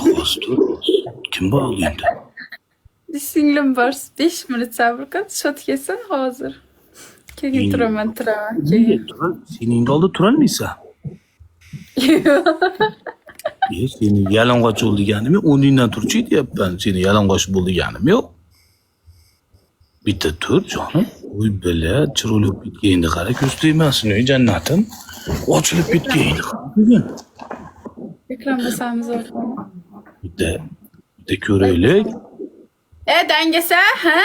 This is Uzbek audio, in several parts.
Hozir tur. Kim bo'ldi endi? Singlim bor. 5 minut sabr qil. Shot kelsin hozir. Keyin turaman. Keyin. Sening oldida turolmaysan. Seni yalang'och bo'l deganim yo'q. O'rningdan turchi deyapman. Seni yalang'och bo'l deganim yo'q. Bitta tur jonim. Uy bila chiroyli bitganda qara ko'z tegmasin, ey jannatim. Ochilib bitganda qara. Ekran bosamiz o'rtaga. Bitta ko'raylik. Dangasa, ha?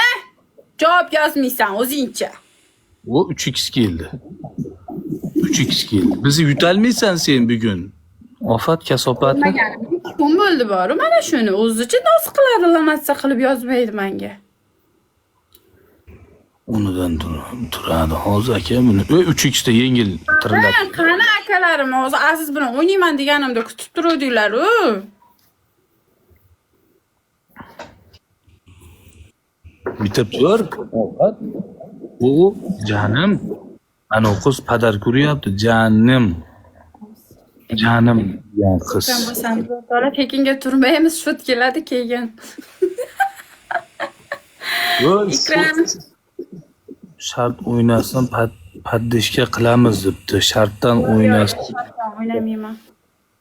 Javob yozmaysan o'zingcha. O 3x keldi. 3x keldi. Bizni yutolmaysan sen bugun. Ofat kasofati. Kun bo'ldi boru mana shuni o'zicha noz qiladi, lamatsa qilib yozmaydi menga. Unidan turadi. Hozir aka buni 3x da yengil tiriladi. Qani akalarim, hozir Aziz bilan o'ynayman deganimda kutib turuvdinglar-ku. Bitib tur. Ofat. O canım. Ana qiz padar ko'ryapti, janim. Janim degan qiz. Sonra tekinga turmaymiz, shut keladi keyin. Ikram. Shart o'ynasin, paddishga qilamiz debdi. Shartdan o'ynasin. O'ynamayman.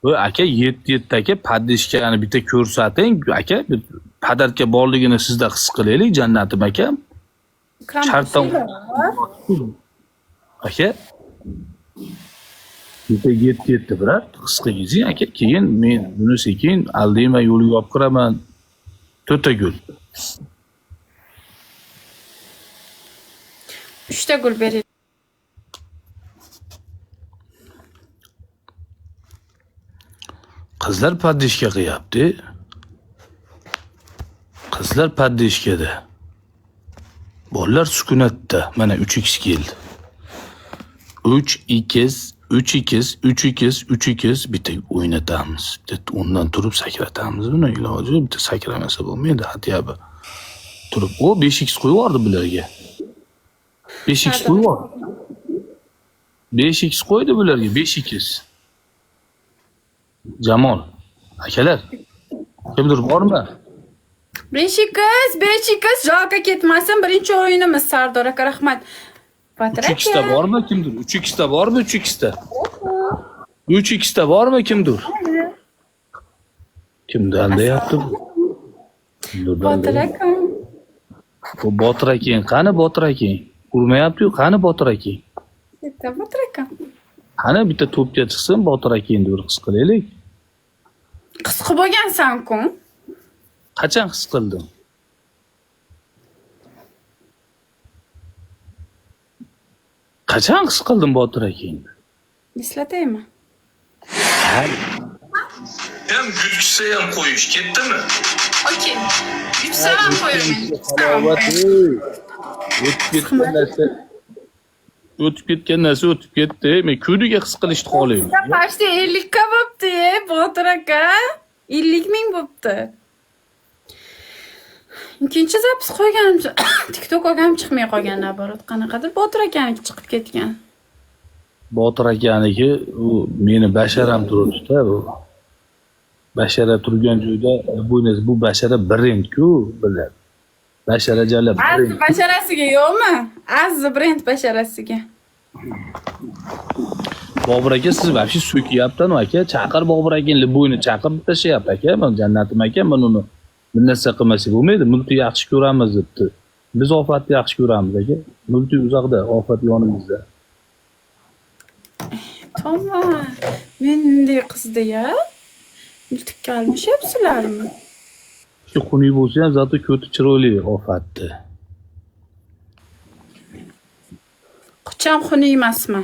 Voy aka 7 aka paddishkani bitta ko'rsating, aka padarka borligini sizda his qilaylik, jannatim akam. Shartdan aka bitta 7 birar his qilgizing aka, keyin men buni sekin aldayman, yo'liga olib kiraman. To'tagul. 3 ta gul bering. Qizlar paddishka qilyapti. Qizlar paddishkada. Bolalar sukunatda. Mana 3x keldi. 3x bitta o'ynatamiz. Bitta undan turib sakratamiz. Buni iloji bitta sakramasa bo'lmaydi, hatiyabi. Turib, o 5x qo'yib yubordi bularga. 5x qo'yib yubordi. 5x qo'ydi bularga, 5x. Jamol, akalar. Kimdir bormi? 5x, jo'qa ketmasin. Birinchi o'yinimiz Sardor aka, rahmat. 3x da bormi kimdir? 3x da bormi? 3x da. 3x da bormi kimdir? Kimdan deyapti bu? Botir aka. Bu Botir akang, qani Botir akang? Urmayapti-yu, qani Botir akang? Bitta Botir aka. Qani bitta to'pga chiqsin Botir akangni bir his qilaylik. His qilib bo'lgansan-ku. Qachon his qilding? Qachon his qilding Botir akangni? Eslataymi? Ham yutsa ham qo'yish ketdimi? Okey. Yutsa ham qo'yaman. O'tib ketgan narsa o'tib ketdi. Men kuniga his qilishni xohlayman. Pashta 50 ka bo'pti, Botir aka. 50 ming bo'pti. Ikkinchi zapis qo'yganim, TikTok olganim chiqmay qolgan naborat. Qanaqadir Botir akaniki chiqib ketgan. Botir akaniki u meni basharam turibdi-da bu. Bashara turgan joyda bu bashara brend-ku, bilar. Bashara jalab brend. Az basharasiga yo'qmi? Az brend basharasiga. Bobur aka siz vobshe so'kiyapti-nu aka. Chaqir Bobur akani bo'yni chaqirib tashlab aka. Men jannatim aka, men uni bir narsa qilmasa bo'lmaydi. Mulkni yaxshi ko'ramiz debdi. Biz ofatni yaxshi ko'ramiz aka. Mulkni uzoqda, ofat yonimizda. Tamam. Men bunday qizda-ya. Mulkka almashyapsizlarmi? Shu xunuk bo'lsa ham zato ko'ti chiroyli ofatdi. Qo'cham xunuk emasmi?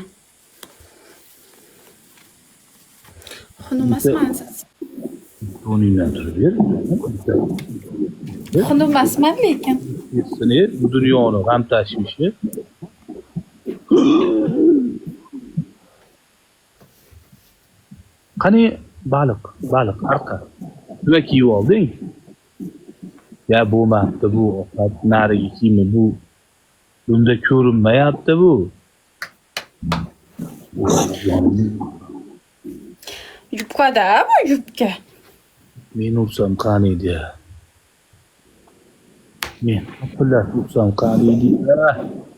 Xunuk emasman siz. O'rningdan turib ber. Xunuk emasman lekin. Seni bu dunyoni g'am tashvishi. Qani baliq arqa. Nima kiyib olding? Ya bo'lmabdi bu ofat narigi kiyimi bu. Bunda ko'rinmayapti bu. Yubka-da bu yubka. Men ursam qani edi. Men pullar ursam qani edi.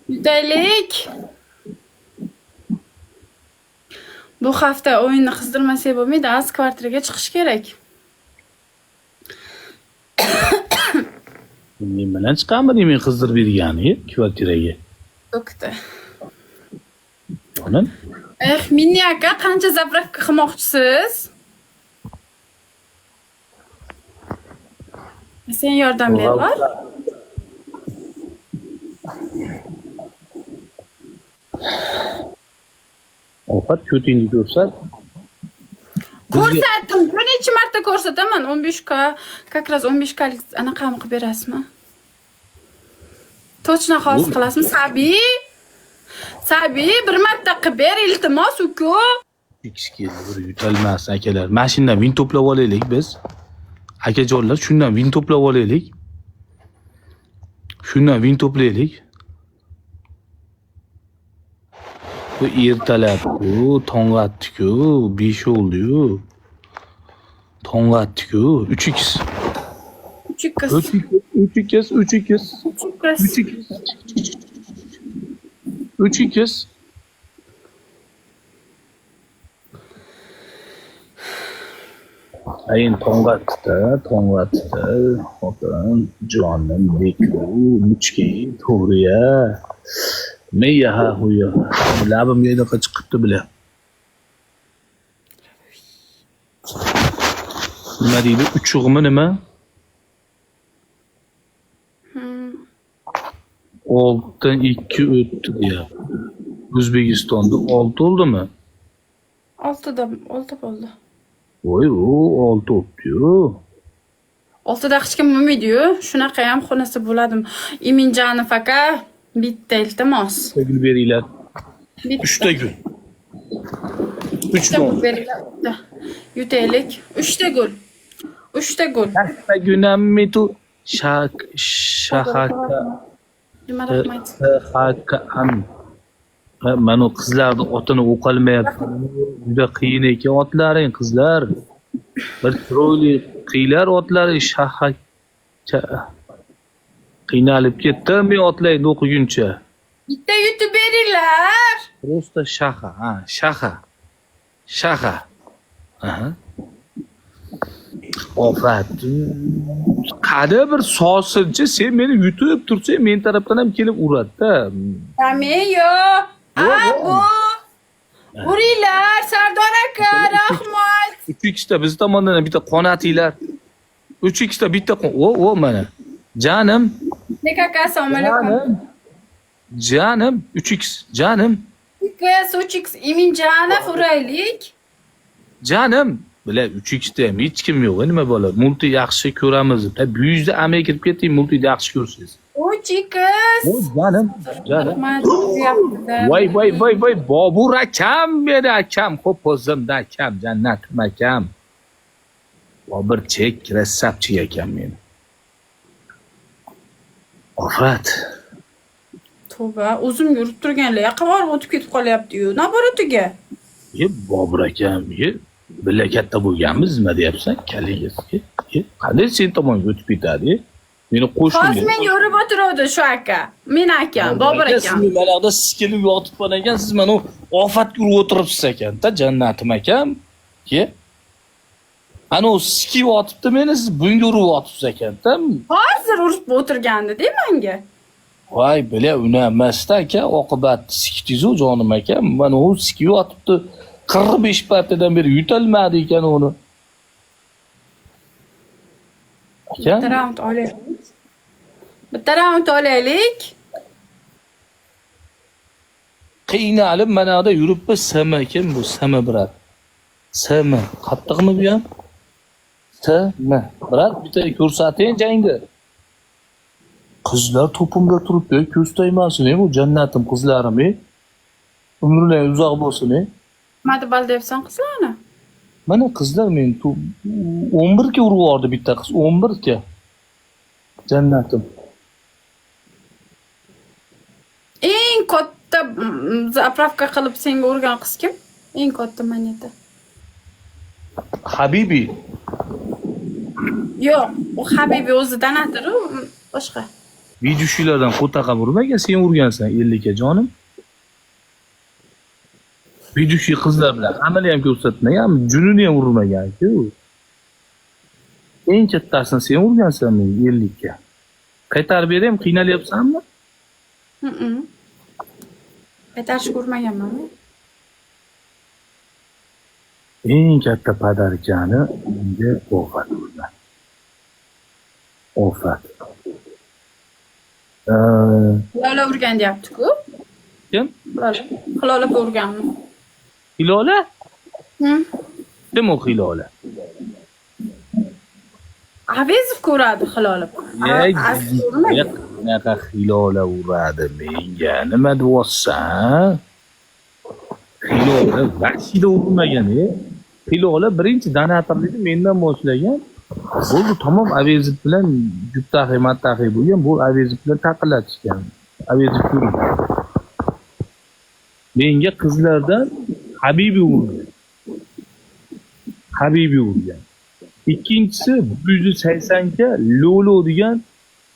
Yutaylik. Bu hafta o'yinni qizdirmasak bo'lmaydi. Az kvartiraga chiqish kerak. Men bilan chiqamidi men qizdirib bergani kvartiraga. Dokta. Onam Minni aka, qancha zapravka qilmoqchisiz? Sen yordam ber, bor? ovqat ko'tingni ko'rsat. Ko'rsatdim. Bir necha marta ko'rsataman. 15 ka, как раз 15 kalik anaqani qilib berasizmi? Точно hozir qilasizmi? Sabiy, bir marta qilib ber, iltimos, uku. Ikki bir yutalmas akalar. Mashinadan vin to'plab olaylik biz. Akajonlar, shundan vin to'plab olaylik. Shundan vin to'playlik. Bu ertalab-ku, tong atdi-ku, 5 oldi-yu. Tong atdi-ku, 3x. 3x. Ayin tong atdi. Xotin, jonim, beku, muchki, to'g'ri-ya. Meya ha huya. Labim yerga chiqibdi bile. Nima deydi? Uchug'mi nima? 6dan 2 o'tdi deyapti. O'zbekistonda 6 oldimi? 6 bo'ldi. Voy, u 6 o'tdi-yu. 6da hech kim bo'lmaydi-yu. Shunaqa ham xonasi bo'ladimi? Iminjanov aka, bitta iltimos. Gul beringlar. 3 ta gul. 3 ta gul beringlar. Yutaylik. 3 ta gul. 3 ta gul. Katta gunammi tu shahaka. Nima rahmat. Hakan. Mana qizlarning otini o'qolmayapti. Juda qiyin ekan otlaring qizlar. Bir chiroyli qiylar otlari shahaka. Qiynalib ketdim men otlayni o'qiguncha. Bitta yutib beringlar. Просто shaha. Aha. Ofat. Qani bir sosinchi sen meni yutib tursang men tarafdan ham kelib uradi-da. Tameyo. Bu. Uringlar, Sardor aka, rahmat. 3x ta biz tomondan bitta qonatinglar. 3x ta bitta o mana. Canım. Ne kaka, assalomu alaykum. Canım 3x canım. 3x Iminjanov uraylik. Canım. Bile 3x da ham hech kim yo'q. Nima bo'ladi? Multi yaxshi ko'ramiz. Bu yuzda amay kirib ketding, multi yaxshi ko'rsiz. 3x. Canım. Voy, Bobur akam meni akam, qo'pozimda akam, jannatim akam. Bobur chek, rassabchi akam meni. Ofat. Tavba, o'zim yurib turganlar yaqinroq o'tib ketib qolyapti-yu. Naboratiga. Bobur akam, billa katta bo'lganmiz, nima deyapsan? Kaligizga. Qanday sen tomonga o'tib ketadi? Meni qo'shning. Hozir men yurib o'tiruvdi shu aka. Men akam, Bobur akam. Siz mana yoqda sikilib yotib qolgan ekan, siz mana ofatga urib o'tiribsiz ekan-da, jannatim akam. Ana o sikib yotibdi, meni siz bunga urib yotibsiz ekan-da. Hozir urib o'tirgandi-da menga. Voy, bila uni emasda aka, oqibat sikdingiz-ku jonim akam. Mana u sikib yotibdi. 45 partiyadan beri yutalmadi ekan uni. Bitta round olaylik. Qiynalib mana yoqda yuribdi, Sama kim bu? Sama brat. Sama, qattiqmi bu ham? Sama, brat, bitta ko'rsating jangda. Qizlar to'pimda turibdi, ko'z tegmasin, bu jannatim qizlarim, umrlar uzoq bo'lsin. Nima deb aldayapsan qizlarni? Mana qizlar men 11 ga urib yubordi bitta qiz, 11 ga. Jannatim. Eng katta zapravka qilib senga urgan qiz kim? Eng katta moneta. Habibi. Yo'q, u Habibi o'zidan atiri, boshqa. Videoshlardan qo'taqa urmagan, sen urgansan 50 ga jonim. Videoshi qizlar bilan amali ham ko'rsatmagan, junini ham urmagan-ku. Eng kattasini sen urgansan men 50 ga. Qaytarib beraymi, qiynalyapsanmi? Qaytarishga urmaganman. Eng katta padarkani menga ofat urgan. Ofat. Hilola urgan deyapti-ku. Kim? Hilola urganmi? Hilola? Kim o Hilola? Avezov ko'radi Hilola. Qanaqa Hilola uradi menga? Nima deyapsan? Hilola vahshiyda urmagan, Hilola birinchi donatorlikni mendan boshlagan. Bo'ldi, tamom Avezov bilan Juttaxiy Mattaxiy bo'lgan, bu Avezov bilan taqillatishgan. Avezov ko'rdi. Menga qizlardan Habibi urgan. Habibi urgan. Ikkinchisi 180 ga Lolo degan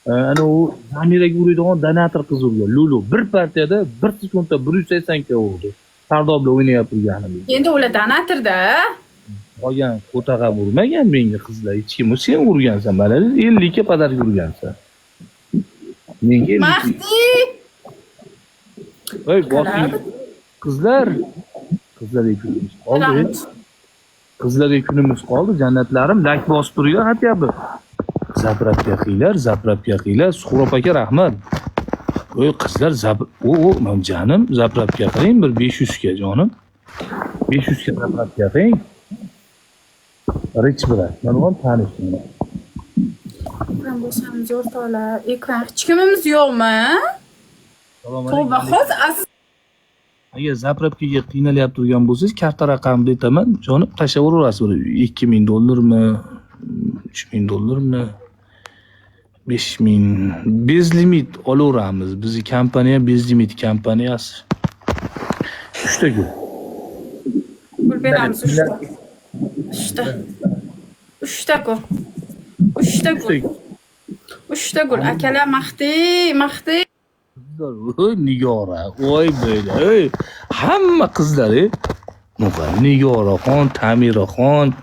ana u Zamiraga uradigan donator qiz urgan. Lolo bir partiyada 1 sekundda 180 ga urdi. Sardob bilan o'ynayap turganimiz. Endi ular donatorda. Qolgan qo'taqa urmagan menga qizlar. Hech kim sen urgansan, mana 50 ga padarka urgansan. Menga Mahdi. Voy, boting qizlar kunimiz qoldi. Qizlarga kunimiz qoldi, jannatlarim lak bosib turgan hatyabi. Zapravka qiylar, Suhrob aka rahmat. Voy qizlar men jonim zapravka qiling bir 500 ga jonim. 500 ga zapravka qiling. Rich bilan, men ham tanishman. Ben bo'lsam zo'r tola, ekran hech kimimiz yo'qmi? Tavba hozir aziz. Agar zapravkaga qiynalyapti turgan bo'lsangiz, karta raqamni aytaman, jonim tashlayverasiz. $2000mi, $3000mi, 5000 bez limit olaveramiz. Bizni kompaniya bez limit kompaniyasi. 3 ta gul. Gul beramiz 3 ta. 3 ta gul. 3 ta gul. 3 ta gul. Akalar Mahdi. Nigora, voy böyle, hamma qizlari, Nigoraxon, Tamiraxon,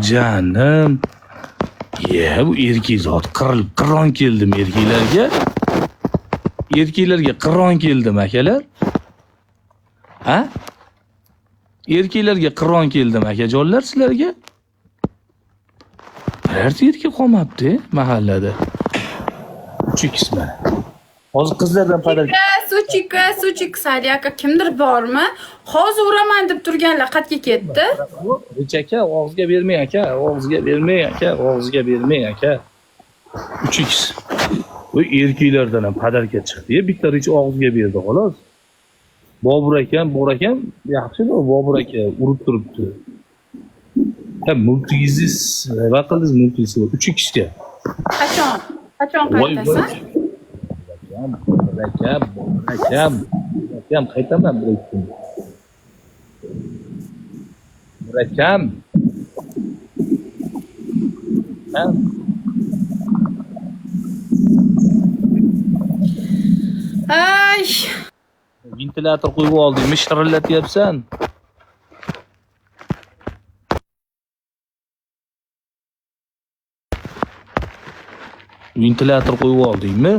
Janim. Bu erkizot qiron keldim erkaklarga. Erkaklarga qiron keldim akalar. Ha? Erkaklarga qiron keldim akajonlar sizlarga. Birorta erkak qolmabdi mahallada. 3 kisma. Hozir qizlardan padar. Suchika, Sali aka kimdir bormi? Hozir uraman deb turganlar qatga ketdi. Aka, og'izga bermang aka. 3x. Bu erkaklardan ham padarka chiqdi. Bitta rich og'izga berdi xolos. Bobur akam, yaxshi-da, Bobur aka urib turibdi. Multigizis, nima qildingiz multigizis 3x ga. Qachon qaytasan? Rakam qaytaman bir kun. Rakam. Ay. Ventilator qo'yib oldingmi, shirillatyapsan? Ventilator qo'yib oldingmi?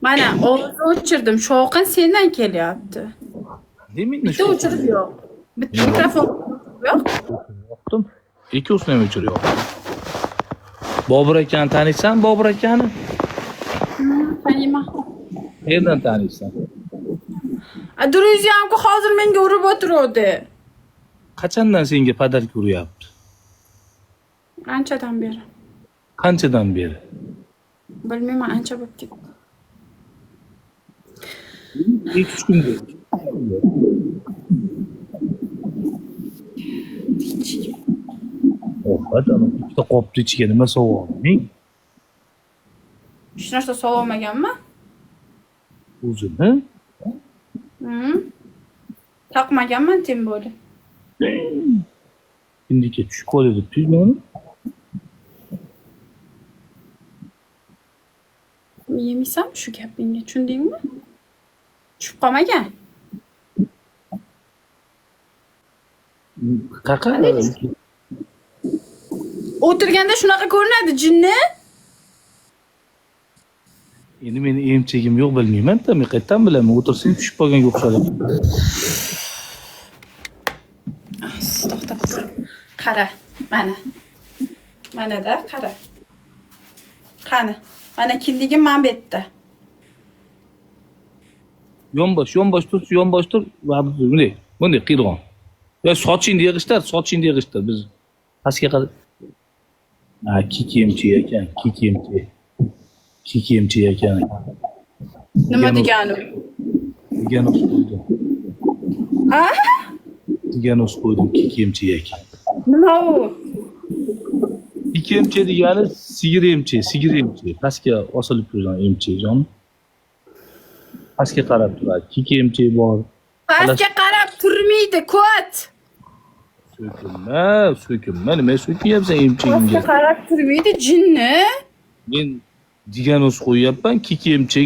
Mana ovozni o'chirdim. Shovqin sendan kelyapti. Bitta o'chirib yo'q. Bitta mikrofon yo'q. Yo'qdim. Ikkovsini ham o'chirib yo'q. Bobur akani taniysan, Bobur akani? Taniyman. Qayerdan taniysan? Druzyamku hozir menga urib o'tirdi. Qachondan senga padarka uryapti? Anchadan beri. Qanchadan beri? Bilmayman, ancha bo'lib ketdi. 2-3 kun bo'ldi. Adam ikkita qopni ichiga nima sovg'ading? Hech narsa sovg'amaganman. O'zini? Taqmaganman tem bo'ldi. Kindiga tushib qoldi deb tuymaymi? Yemaysan shu gapingga, tushundingmi? Tushib qolmagan. Qaqa O'tirganda shunaqa ko'rinadi jinni. endi meni emchagim yo'q bilmayman-da, men qayerdan bilaman? O'tirsang tushib qolganga o'xshadi. To'xtab tur. Qara, mana. Mana-da, qara. Qani, mana kindigim mana bu yerda. Yonbosh tur va bunday qiyron. Ya sochingni yig'ishtir, biz pastga qarab. Ha, kikemchi ekan. Nima deganim? Deganos qo'ydim. Ha? Deganos qo'ydim, kikemchi ekan. Nima u? Kikemchi degani sigir emchi. Pastga osilib turgan emchi jon. Pastga qarab turadi. Kikemchi bor. Pastga qarab turmaydi, ko't. So'kinma, nima so'kinyapsan emchigimga? Pastga qarab turmaydi, jinni. Men diganos qo'yyapman, kikemchi.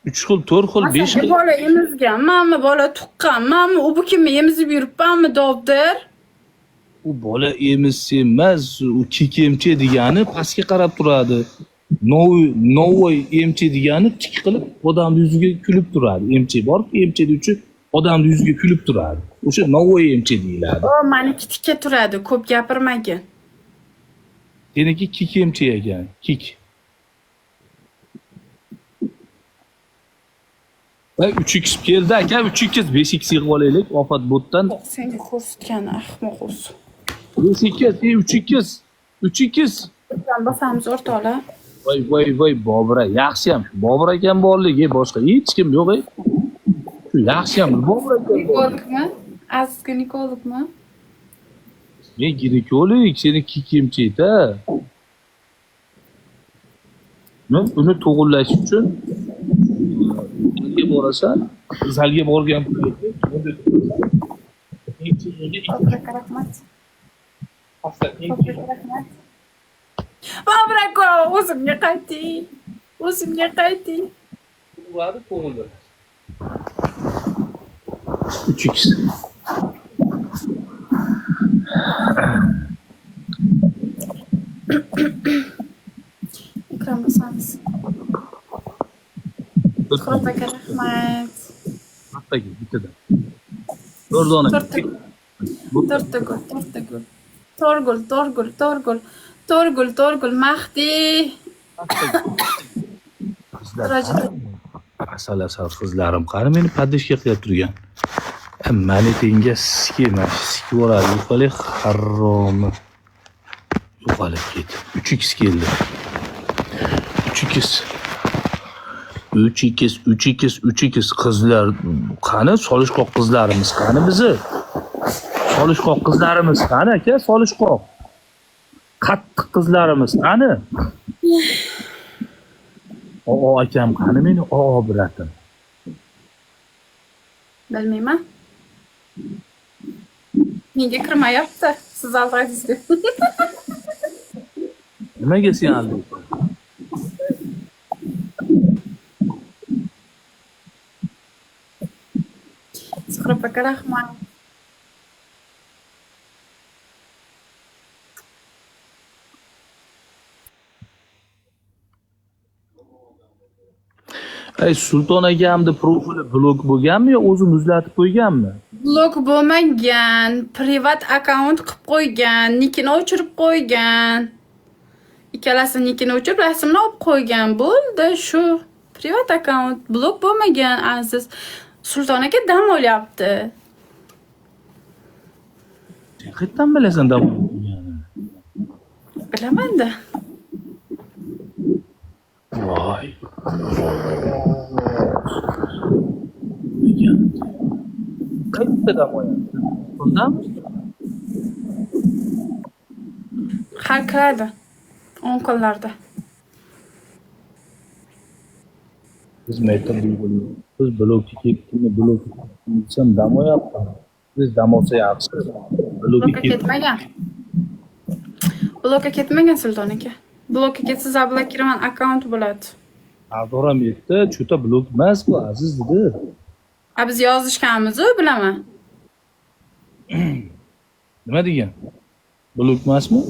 3 xil, 4 xil, 5 xil. Bola emizganmanmi, bola tuqqanmanmi, u bu kimni emizib yuribmanmi, dovdir? U bola emizsa emas, u kikemchi degani pastga qarab turadi. Novvoy emchi degani tik qilib odamning yuziga kulib turadi. Emchi bor-ku, emchi uchun odamning yuziga kulib turadi. O'sha novvoy emchi deyiladi. O, meniki tikka turadi, ko'p gapirmagin. Seniki kikemchi ekan, kik. Va 3x keldi aka, 3x 5x yig'ib olaylik ofat botdan. Senga ko'rsatgan ahmoq o'zi. 5x, 3x. Bosamiz o'rtoqlar. Voy, Bobur aka, yaxshi ham. Bobur akam borligi, boshqa hech kim yo'q. Shu yaxshi ham Bobur akam. Nikolikmi? Azizga nikolikmi? Men ginekolog, seni kikimchi-da. Men uni to'g'irlash uchun borasan, zalga borgan rahmat. Bobur aka, o'zimga qayting. Va'da to'g'irlar. 3x. Ekran bosamiz. Xudoga rahmat. Bittaga, bittadan. 4 dona. Torgul, Mahdi. Asal qizlarim qani meni padishga qilib turgan. Mani tenga sikib yuboradi. Yo'qolib haromi. Yo'qolib ketdi. 3x keldi. 3x qizlar qani? Solishqoq qizlarimiz qani bizi? Solishqoq qizlarimiz qani aka? Solishqoq. Qattiq qizlarimiz qani? Akam qani meni? Bratim. Bilmayman. Nega kirmayapti? Siz aldingiz. Nimaga sen alding? Xudoga rahmat. Sulton akamni profili blok bo'lganmi yo o'zi muzlatib qo'yganmi? Blok bo'lmagan, privat akkaunt qilib qo'ygan, nikini o'chirib qo'ygan. Ikkalasi nikini o'chirib, rasmini olib qo'ygan. Bo'ldi, shu. Privat akkaunt blok bo'lmagan, aziz. Sulton aka dam olyapti. Sen qayerdan bilasan dam olganini? Bilaman-da. Voy. Qayerda dam olyapti? Bundami? Har kiradi. 10 kunlarda. Biz blokka ketdikmi, blokka dam olyapti. Biz dam olsa yaxshi. Blokka ketmagan. Blokka ketmagan Sulton aka. Blokka ketsa zablokiraman akkaunt bo'ladi. Adoram aytdi, cho'ta blok emas bu, aziz dedi. A biz yozishganmiz-ku, bilaman. Nima degan? Blok emasmi?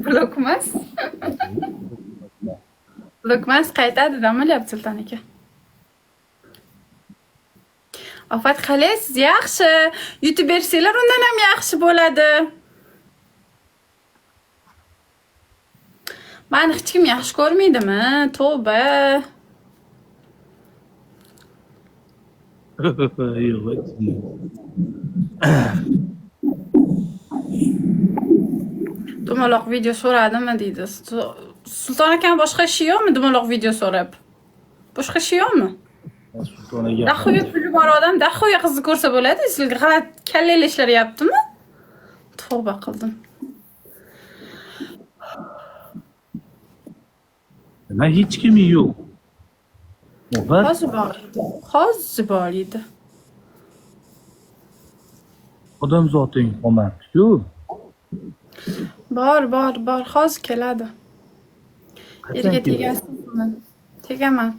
Blok emas. Blok emas, qaytadi damalyapti Sulton aka. Ofat qalaysiz? Yaxshi. YouTube bersanglar undan ham yaxshi bo'ladi. Meni hech kim yaxshi ko'rmaydimi? Tavba. Yo'q. Dumaloq video so'radimi deydi. Sulton akam boshqa ishi yo'qmi dumaloq video so'rab? Boshqa ishi yo'qmi? Sulton aka. Dahoga puli bor odam dahoga qizni ko'rsa bo'ladi. Sizlarga g'alati kallaylar ishlaryaptimi? Tavba qildim. Nima hech kimi yo'q. Hozir bor edi. Hozir bor edi. Odam zoting qolmabdi-ku. Bor. Hozir keladi. Yerga tegasin. Tegaman.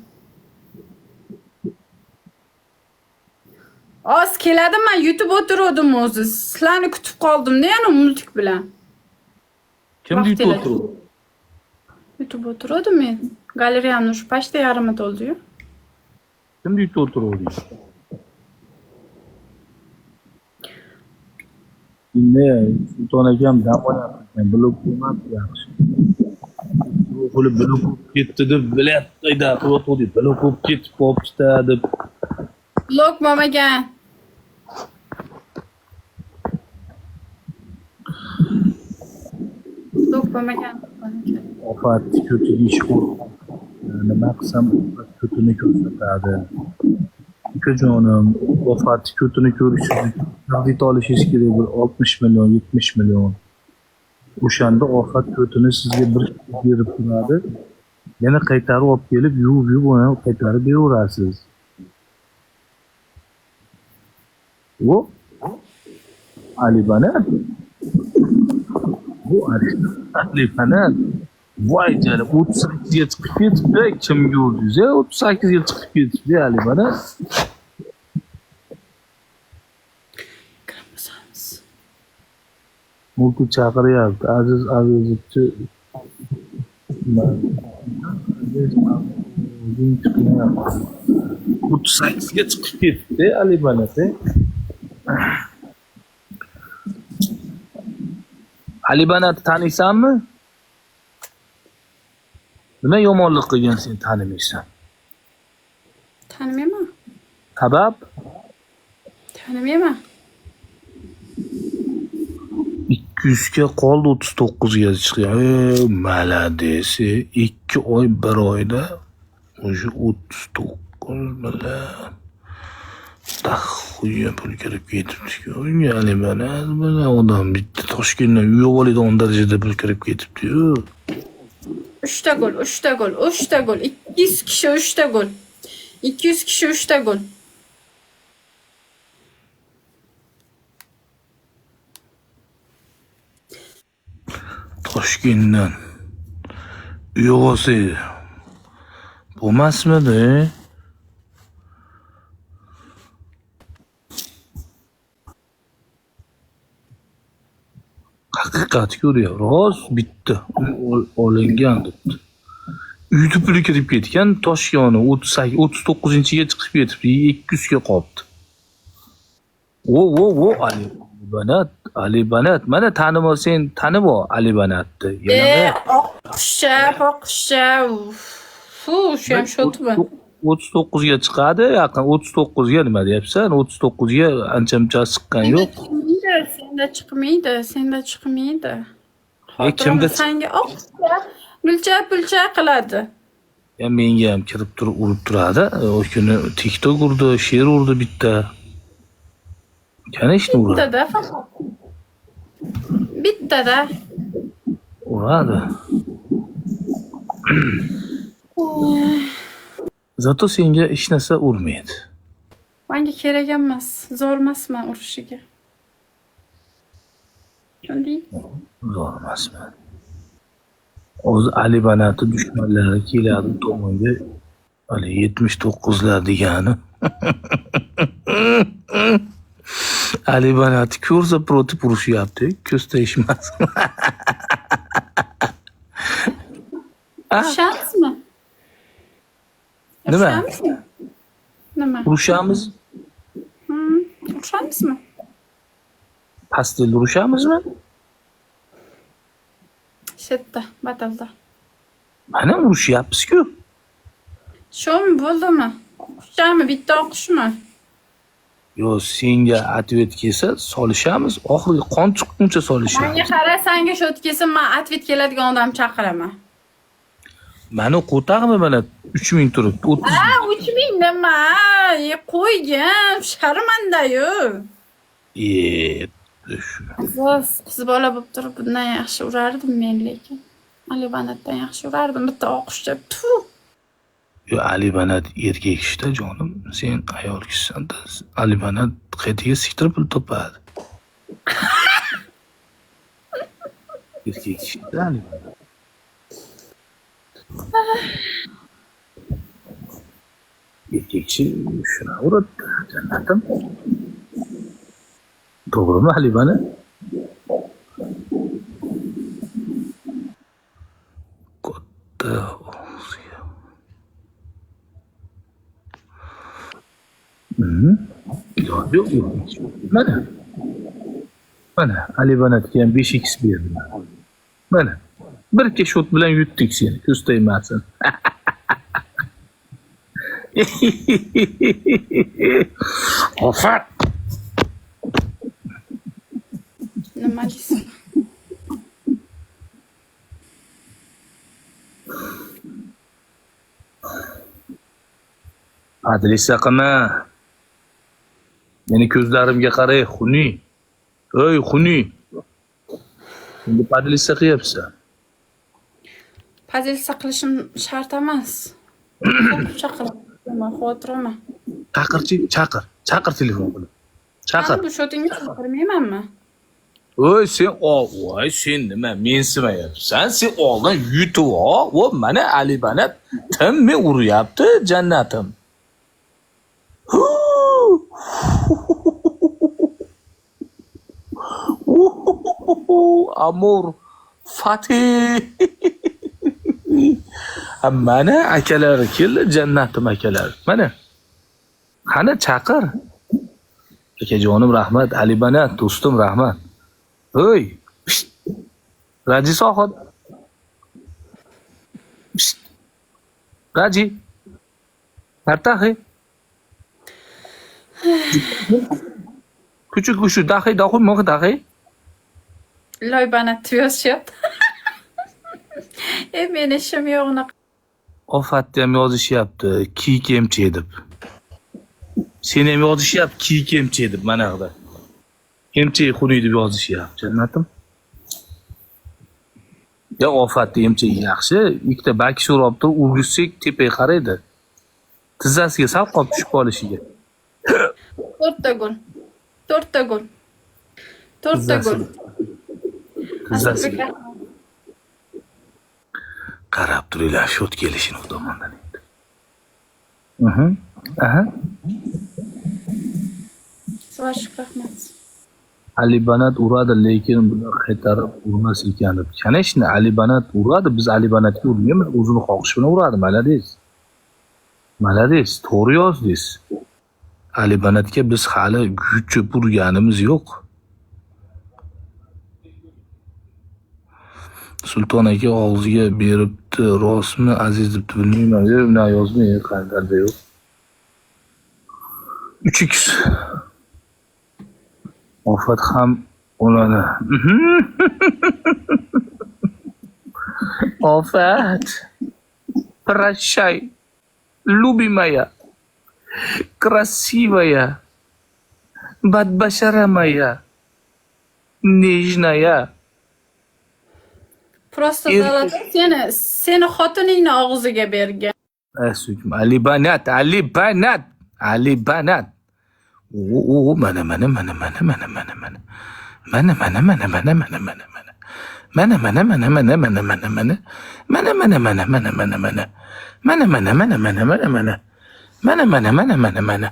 Oz keladi, men YouTube o'tirdim o'zi. Sizlarni kutib qoldim-da, yana multik bilan. Kim YouTube o'tirdi? YouTube o'tirdim men. Galereyamni shu pashta yarimi to'ldi-yu. Kim YouTube o'tirdi? Ne, Sulton akam dam olyapti. Blok emas yaxshi. Qo'li blok ketdi deb bilayotdi, qo'ydi. Blok ketib qolibdi deb. Blok bo'lmagan. Blok bo'lmagan. Ofat ko'ti ish ko'rdi. Nima qilsam ko'tini ko'rsatadi. Ukajonim, ofat ko'tini ko'rishingiz, kredit olishingiz kerak bir 60 million, 70 million. O'shanda ofat ko'tini sizga bir berib turadi. Yana qaytarib olib kelib, yuvib uni qaytarib beraverasiz. Bu Alibanat. Bu Alibanat. Voy canım, 38 ga chiqib ketibdi. Kimga o'rdingiz? 38 ga chiqib ketibdi Alibanat. Mulku chaqiryapti. Azizchi. Bu 38 ga chiqib ketibdi Alibanat. Alibanat taniysanmi? Nima yomonlik qilgan sen tanimaysan? Tanimayman. Sabab? Tanimayman. 200 ga qoldi 39 ga chiqgan. Malades. 2 oy 1 oyda o'sha 39 bilan daxuya pul kirib ketibdi-ku. Alibanat bilan odam bitta Toshkentdan uy oladigan darajada pul kirib ketibdi-yu. 3 ta gol. 200 kishi 3 ta gol. 200 kishi 3 ta gol. Toshkentdan uy olsa bo'lmasmidi? Haqiqat ko'ryapti. Rost bitta olingan debdi. Uyda puli kirib ketgan, Toshkentni 39-ga chiqib ketibdi, 200 ga qolibdi. O Alibanat. Mana tanimasang tanib ol Alibanatni. Oqqushcha. Fu, shu ham shotmi? 39 ga chiqadi, yaqin 39 ga nima deyapsan? 39 ga ancha-muncha chiqqan yo'q. Senda chiqmaydi. Kimda senga gulcha qiladi. Ya menga ham kirib turib urib turadi. O kuni TikTok urdi, she'r urdi bitta. Qani ishni uradi? Bittada. Uradi. Zato senga hech narsa urmaydi. Menga kerak emas, zo'r emasman urishiga. Tushunding? Zo'r emasman. O'zi Ali Banati dushmanlari keladi tomonga. Ali 79lar degani. Ali Banati ko'rsa protib urushyapti, ko'z tegishmas. Urushasizmi? Nima? Nima? Urushamiz? Urushamizmi? Pastel urushamizmi? Shetda, batalda. Mana urushyapmiz-ku. Shumi bo'ldimi? Qushami, bitta o'qishmi? Yo, senga atvet kelsa solishamiz, oxirgi qon chiqquncha solishamiz. Menga qara, senga shot kelsa, men atvet keladigan odam chaqiraman. Mani qo'taqmi mana 3000 turibdi. 3000 nima? Qo'ygin, sharmandayu. Qiz bola bo'lib turib, bundan yaxshi urardim men, lekin Ali Banatdan yaxshi urardim, bitta o'qishcha. Yo, Ali Banat erkak ishda jonim, sen ayol kishsan-da. Ali Banat qaytiga siktirib pul topadi. Erkak ishda Ali Banat. Erkak kishi shuna uradi, jannatim. To'g'rimi Ali Banat? Katta Yo'q. Mana Ali Banatga ham 5x berdim. Mana bir keshot bilan yutdik seni, ko'z tegmasin. Ofat. Nima deysan? Adresa qilma. Meni ko'zlarimga qaray, xuni. Ey, xuni. Endi padlisa qilyapsan. Padlisa qilishim shart emas. Chaqiraman, xotiraman. Chaqir telefon qilib. Chaqir. Bu shotingga chaqirmaymanmi? Sen nima mensimayapsan? Sen oldin yutib ol. Va mana Ali Banat timmi uryapti, jannatim. Amor Fatih. Mana akalari keldi, jannatim akalar. Mana. Qani chaqir. Akajonim rahmat, Ali Banat do'stim rahmat. Oy. Raji sohod. Raji. Nartahi. Küçük kuşu dahi mı dahi? Loy Banat yozishyapti. Men ishim yo'q unaqa. Ofatda ham yozishyapti, kiyik emchi deb. Sen ham yozishyapti, kiyik emchi deb mana yoqda. Emchi xuni deb yozishyapti, jannatim. Ya ofatda emchi yaxshi, ikkita baki so'rab turib, urgizsak tepaga qaraydi. Tizzasiga sal qolib tushib qolishiga. 4 gol. Tizzasiga. Qarab turinglar, shot kelishini tomondan endi. Aha. Savash rahmat. Ali Banat uradi, lekin bular qaytarib urmas ekan deb. Kanashni Ali Banat uradi, biz Ali Banatga urmaymiz, o'zini xohishi bilan uradi. Malades, to'g'ri yozdingiz. Ali Banatga biz hali yutib urganimiz yo'q. Sulton aka og'ziga beribdi, rostmi aziz deb bilmayman. Buni yozmay, qandarda yo'q. 3x. Ofat ham oladi. Ofat. Прощай. Любимая. Красивая. Badbashara moya. Nежная. Prosta Zalatoy seni xotiningni og'ziga bergan. Asukm Ali Banat. Mana mana mana mana mana mana mana. Mana mana mana mana mana mana mana. Mana mana mana mana mana mana. Mana mana mana mana mana mana. Mana mana mana mana mana.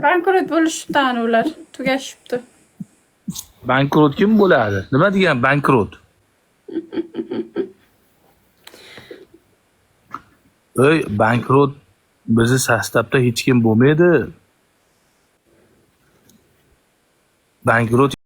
Bankrot bo'lishibdi ular. Tugashibdi. Bankrot kim bo'ladi? Nima degan bankrot? Ey, bankrot bizni sostavda hech kim bo'lmaydi. Bankrot